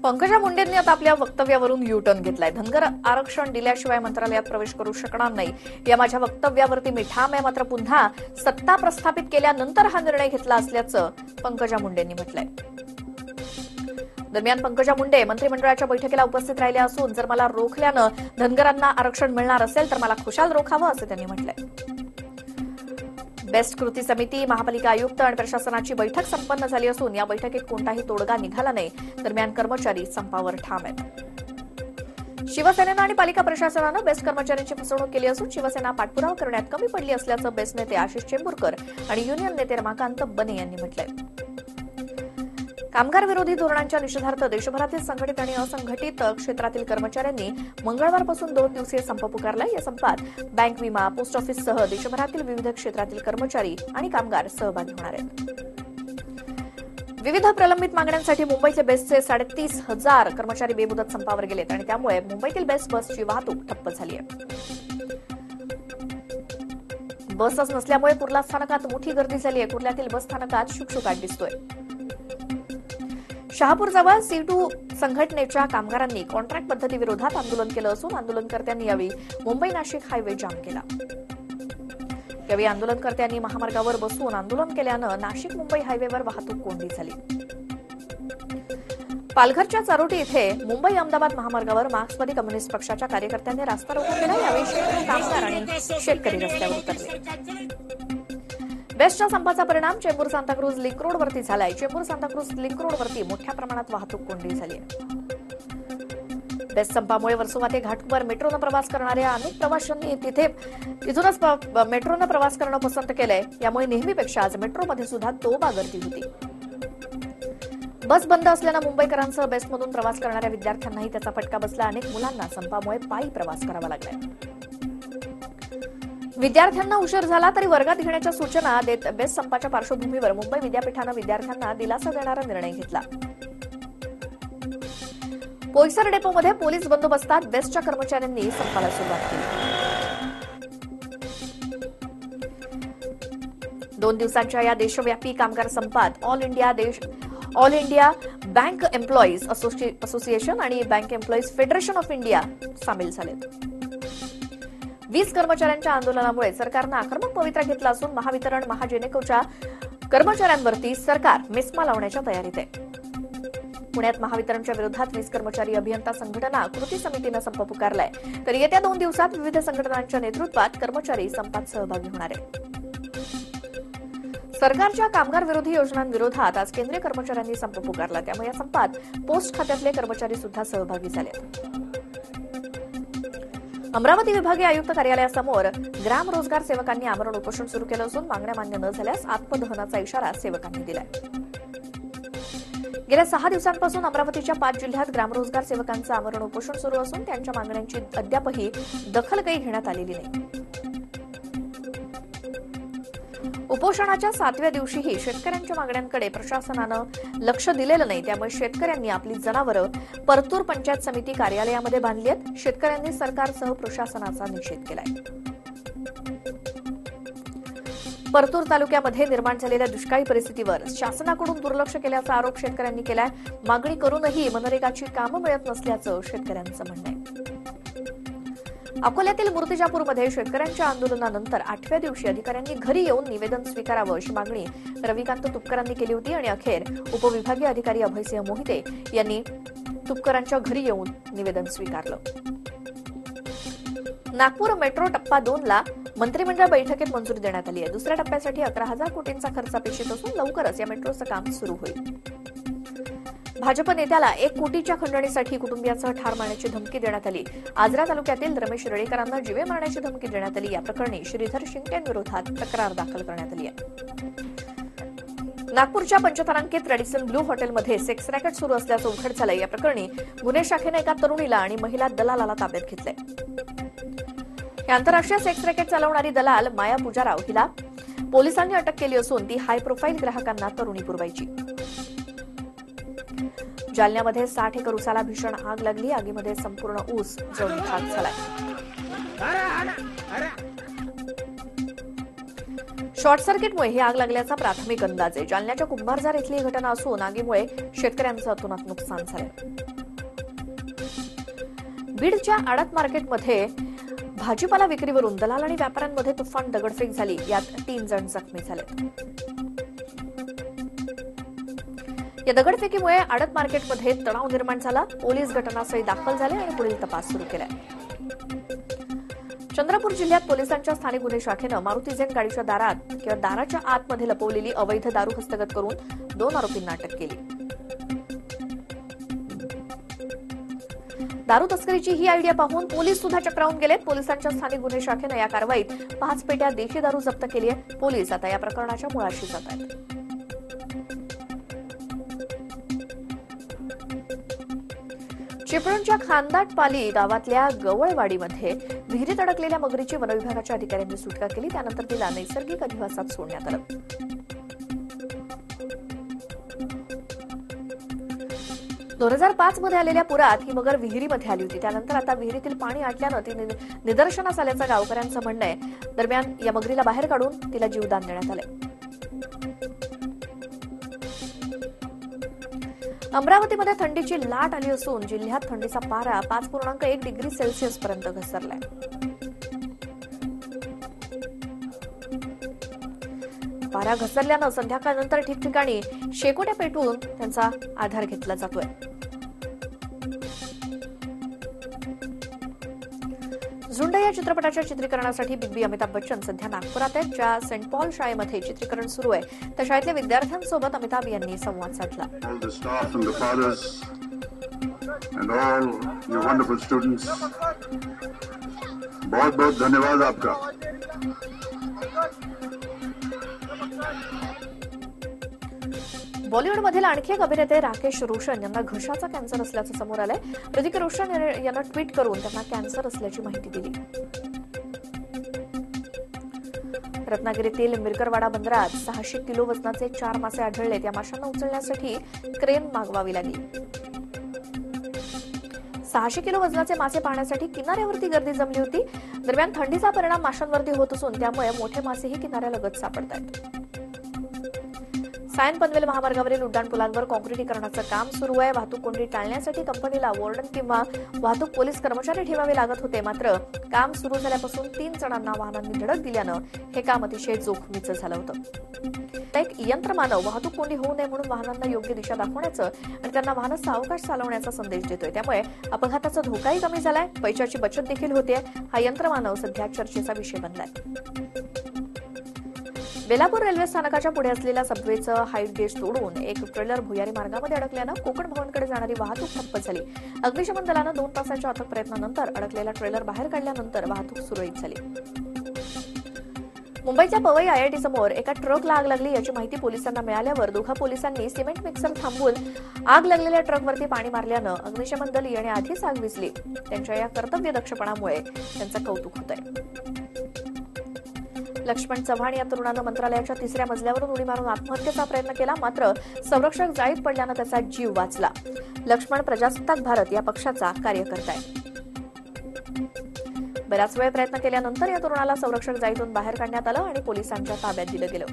पंकजा मुंडेंनी आता आपल्या वक्तव्यावरून यू टर्न घेतलाय. धनगर आरक्षण दिल्याशिवाय मंत्रालयात प्रवेश करू शकणार नाही या माझ्या वक्तव्यावरती मी ठाम आहे. मात्र पुन्हा सत्ता प्रस्थापित केल्यानंतर हा निर्णय घेतला असल्याचं पंकजा मुंडेंनी म्हटलंय. दरम्यान पंकजा मुंडे मंत्रिमंडळाच्या बैठकीला उपस्थित राहिल्या असून जर मला रोखल्यानं धनगरांना आरक्षण मिळणार असेल तर मला खुशाल रोखावं असं त्यांनी म्हटलंय. बेस्ट कृती समिती, महापालिका आयुक्त आणि प्रशासनाची बैठक संपन्न झाली असून या बैठकीत कोणताही तोडगा निघाला नाही. दरम्यान कर्मचारी संपावर ठाम आहेत. शिवसेनेनं आणि पालिका प्रशासनानं बेस्ट कर्मचाऱ्यांची फसवणूक केली असून शिवसेना पाठपुरावा करण्यात कमी पडली असल्याचं बेस्ट नेते आशिष चेंबूरकर आणि युनियन नेते रमाकांत बने यांनी म्हटलंय. कामगार विरोधी धोरणांच्या निषेधार्थ देशभरातील संघटित आणि असंघटित क्षेत्रातील कर्मचाऱ्यांनी मंगळवारपासून 2 दिवसीय संप पुकारलाय. या संपात बँक, विमा, पोस्ट ऑफिससह देशभरातील विविध क्षेत्रातील कर्मचारी आणि कामगार सहभागी होणार आहेत. विविध प्रलंबित मागण्यांसाठी मुंबईचे बेस्टचे 33,000 कर्मचारी बेमुदत संपावर गेलेत आणि त्यामुळे मुंबईतील बेस्ट बसची वाहतूक ठप्प झाली आहे. बसच नसल्यामुळे कुर्ला स्थानकात मोठी गर्दी झाली आहे. कुर्ल्यातील बस स्थानकात शुकशुकाट दिसतोय. शहापूरजवळ C2 संघटनेच्या कामगारांनी कॉन्ट्रॅक्ट पद्धतीविरोधात आंदोलन केलं असून आंदोलनकर्त्यांनी यावेळी मुंबई-नाशिक हायवे जाम केला. यावेळी आंदोलनकर्त्यांनी महामार्गावर बसून आंदोलन केल्यानं नाशिक-मुंबई हायवेवर वाहतूक कोंडी झाली. पालघरच्या चारोटी इथे मुंबई-अहमदाबाद महामार्गावर मार्क्सवादी कम्युनिस्ट पक्षाच्या कार्यकर्त्यांनी रास्ता रोको केला. यावेळी शेकडो कामगार आणि शेतकरी रस्त्यावर उतरले. बेस्टच्या संपाचा परिणाम चेंबूर सांताक्रूज लिंक रोडवरती झालाय. चेंबूर सांताक्रूज लिंक रोडवरती मोठ्या प्रमाणात वाहतूक कोंडी झाली आहे. बेस्ट संपामुळे वर्सोवा ते घाटकोपर मेट्रोनं प्रवास करणाऱ्या अनेक प्रवाशांनी तिथूनच मेट्रोनं प्रवास करणं पसंत केलंय. यामुळे नेहमीपेक्षा आज मेट्रोमध्ये सुद्धा तोबा गर्दी होती. बस बंद असल्यानं मुंबईकरांसह बेस्टमधून प्रवास करणाऱ्या विद्यार्थ्यांनाही त्याचा फटका बसला. अनेक मुलांना संपामुळे पायी प्रवास करावा लागलाय. विद्यार्थ्यांना उशीर झाला तरी वर्गात घेण्याच्या सूचना देत बेस्ट संपाच्या पार्श्वभूमीवर मुंबई विद्यापीठानं विद्यार्थ्यांना दिलासा देणारा निर्णय घेतला. बोईसर डेपोमध्ये पोलीस बंदोबस्तात बेस्टच्या कर्मचाऱ्यांनी संपाला सुरुवात केली. 2 दिवसांच्या या देशव्यापी कामगार संपात All India Bank Employees Association आणि Bank Employees Federation of India सामील झालेत. 20 कर्मचाऱ्यांच्या आंदोलनामुळे सरकारनं आक्रमक पवित्रा घेतला असून महावितरण, महाजेनेकोच्या कर्मचाऱ्यांवरती सरकार मेस्मा लावण्याच्या तयारीत आहे. पुण्यात महावितरणच्या विरोधात 20 कर्मचारी अभियंता संघटना कृती समितीनं संप पुकारलाय. तर येत्या 2 दिवसात विविध संघटनांच्या नेतृत्वात कर्मचारी संपात सहभागी होणार आहेत. सरकारच्या कामगार विरोधी योजनांविरोधात आज केंद्रीय कर्मचाऱ्यांनी संप पुकारला. त्यामुळे या संपात पोस्ट खात्यातले कर्मचारी सुद्धा सहभागी झाले. अमरावती विभागीय आयुक्त कार्यालयासमोर ग्राम रोजगार सेवकांनी आमरण उपोषण सुरू केलं असून मागण्या मान्य न झाल्यास आत्मदहनाचा इशारा सेवकांनी दिलाय. गेल्या 6 दिवसांपासून अमरावतीच्या 5 जिल्ह्यात ग्रामरोजगार सेवकांचं आमरण उपोषण सुरू असून त्यांच्या मागण्यांची अद्यापही दखल काही घेण्यात आलेली नाही. उपोषणाच्या 7व्या दिवशीही शेतकऱ्यांच्या मागण्यांकडे प्रशासनानं लक्ष दिलेलं नाही. त्यामुळे शेतकऱ्यांनी आपली जनावरं परतूर पंचायत समिती कार्यालयामध्ये बांधली आहेत. शेतकऱ्यांनी सरकारसह प्रशासनाचा निषेध केलाय. परतूर तालुक्यामध्ये निर्माण झालेल्या दुष्काळी परिस्थितीवर शासनाकडून दुर्लक्ष केल्याचा आरोप शेतकऱ्यांनी केलाय. मागणी करूनही मनरेगाची कामं मिळत नसल्याचं शेतकऱ्यांचं म्हणणं आहे. अकोल्यातील मूर्तिजापूरमध्ये शेतकऱ्यांच्या आंदोलनानंतर 8व्या दिवशी अधिकाऱ्यांनी घरी येऊन निवेदन स्वीकारावं अशी मागणी रविकांत तुपकरांनी केली होती आणि अखेर उपविभागीय अधिकारी अभयसिंह मोहिते यांनी तुपकरांच्या घरी येऊन निवेदन स्वीकारलं. नागपूर मेट्रो टप्पा 2 ला मंत्रिमंडळ बैठकीत मंजुरी देण्यात आली आहे. दुसऱ्या टप्प्यासाठी 11,000 कोटींचा खर्च अपेक्षित असून लवकरच या मेट्रोचं काम सुरू होईल. भाजप नेत्याला 1 कोटीच्या खंडणीसाठी कुटुंबियासह ठार मारण्याची धमकी देण्यात आली. आजरा तालुक्यातील रमेश रेडेकरांना जीवे मारण्याची धमकी देण्यात आली. या प्रकरणी श्रीधर शिंगट्यांविरोधात तक्रार दाखल करण्यात आली आहे. नागपूरच्या पंचतारांकित रेडिसन ब्लू हॉटेलमध्ये सेक्स रॅकेट सुरू असल्याचं उघड झालंय. या प्रकरणी गुन्हे शाखेनं एका तरुणीला आणि महिला दलालाला ताब्यात घेतलंय. या आंतरराष्ट्रीय सेक्स रॅकेट चालवणारी दलाल माया पुजाराव हिला पोलिसांनी अटक केली असून ती हाय प्रोफाईल ग्राहकांना तरुणी पुरवायची. जालन्यामध्ये 60 एकर ऊसाला भीषण आग लागली. आगीमध्ये संपूर्ण ऊस जळून खाक झालाय. शॉर्ट सर्किटमुळे ही आग लागल्याचा प्राथमिक अंदाज आहे. जालन्याच्या कुंभारजार इथली ही घटना असून आगीमुळे शेतकऱ्यांचं अतोनात नुकसान झालंय. बीडच्या आडत मार्केटमध्ये भाजीपाला विक्रीवरून दलाल आणि व्यापाऱ्यांमध्ये तुफान दगडफेक झाली. यात 3 जण जखमी झाले. या दगडफेकीमुळे आडत मार्केटमध्ये तणाव निर्माण झाला. पोलीस घटनास्थळी दाखल झाले आणि पुढील तपास सुरू केलाय. चंद्रपूर जिल्ह्यात पोलिसांच्या स्थानिक गुन्हे शाखेनं मारुती झेन गाडीच्या दाराच्या आतमध्ये लपवलेली अवैध दारू हस्तगत करून 2 आरोपींना अटक केली. दारू तस्करीची ही आयडिया पाहून पोलीस सुद्धा चक्रावून गेलेत. पोलिसांच्या स्थानिक गुन्हे शाखेनं या कारवाईत 5 पेट्या देशी दारू जप्त केली आहे. पोलीस आता या प्रकरणाच्या मुळाशी जात आहेत. चिपळूणच्या खानदाटपाली गावातल्या गवळवाडीमध्ये विहिरीत अडकलेल्या मगरीची वनविभागाच्या अधिकाऱ्यांनी सुटका केली. त्यानंतर तिला नैसर्गिक अधिवासात सोडण्यात आलं. 2005 मध्ये आलेल्या पुरात ही मगर विहिरीमध्ये आली होती. त्यानंतर आता विहिरीतील पाणी आटल्यानं ती निदर्शनास आल्याचं गावकऱ्यांचं म्हणणं आहे. दरम्यान या मगरीला बाहेर काढून तिला जीवदान देण्यात आलंय. अमरावतीमध्ये थंडीची लाट आली असून जिल्ह्यात थंडीचा पारा 5.1 डिग्री सेल्सिअस पर्यंत घसरलाय. पारा घसरल्यानं संध्याकाळनंतर ठिकठिकाणी शेकोट्या पेटवून त्यांचा आधार घेतला जातोय. झुंड या चित्रपटाच्या चित्रीकरणासाठी बिग बी अमिताभ बच्चन सध्या नागपुरात आहेत. ज्या सेंट पॉल शाळेमध्ये चित्रीकरण सुरू आहे त्या शाळेतल्या विद्यार्थ्यांसोबत अमिताभ यांनी संवाद साधला. बहुत बहुत धन्यवाद आपका. बॉलिवूडमधील आणखी एक अभिनेते राकेश रोशन यांना घशाचा कॅन्सर असल्याचं समोर आलंय. ऋतिक रोशन यांना ट्विट करून त्यांना कॅन्सर असल्याची माहिती दिली. रत्नागिरीतील मिरकरवाडा बंदरात 600 किलो वजनाचे 4 मासे आढळलेत. या माशांना उचलण्यासाठी क्रेन मागवावी लागली. 600 किलो वजनाचे मासे पाहण्यासाठी किनाऱ्यावरती गर्दी जमली होती. दरम्यान थंडीचा परिणाम माशांवरती होत असून त्यामुळे मोठे मासेही किनाऱ्यालगत सापडतायत. सायन पनवेल महामार्गावरील उड्डाणपुलांवर काँक्रिटीकरणाचं काम सुरू आहे. वाहतूक कोंडी टाळण्यासाठी कंपनीला वॉर्डन किंवा वाहतूक पोलीस कर्मचारी ठेवावे लागत होते. मात्र काम सुरू झाल्यापासून 3 जणांना वाहनांनी धडक दिल्यानं हे काम अतिशय जोखमीचं झालं होतं. एक यंत्रमानव वाहतूक कोंडी होऊ नये म्हणून वाहनांना योग्य दिशा दाखवण्याचं आणि त्यांना वाहनं सावकाश चालवण्याचा संदेश देतोय. त्यामुळे अपघाताचा धोकाही कमी झालाय. पैशाची बचत देखील होते. हा यंत्रमानव सध्या चर्चेचा विषय बनलाय. बेलापूर रेल्वे स्थानकाच्या पुढे असलेल्या सबवेचं हाईट गेज तोडून एक ट्रेलर भुयारी मार्गामध्ये अडकल्यानं कोकण भवनकडे जाणारी वाहतूक ठप्प झाली. अग्निशमन दलानं 2 तासाच्या अथक प्रयत्नानंतर अडकलेला ट्रेलर बाहेर काढल्यानंतर वाहतूक सुरळीत झाली. मुंबईच्या पवई आयआयटी समोर एका ट्रकला आग लागली याची माहिती पोलिसांना मिळाल्यावर दोघा पोलिसांनी सिमेंट मिक्सर थांबवून आग लागलेल्या ट्रकवरती पाणी मारल्यानं अग्निशमन दल येण्याआधीच आग विझली. त्यांच्या या कर्तव्यदक्षपणामुळे त्यांचं कौतुक होतंय. लक्ष्मण चव्हाण या तरुणानं मंत्रालयाच्या 3ऱ्या मजल्यावरून उडी मारून आत्महत्येचा प्रयत्न केला. मात्र संरक्षक जाळीत पडल्यानं त्याचा जीव वाचला. लक्ष्मण प्रजासत्ताक भारत या पक्षाचा कार्यकर्ता आहे. बराच वेळ प्रयत्न केल्यानंतर या तरुणाला संरक्षक जाळीतून बाहेर काढण्यात आलं आणि पोलिसांच्या ताब्यात दिलं गेलं.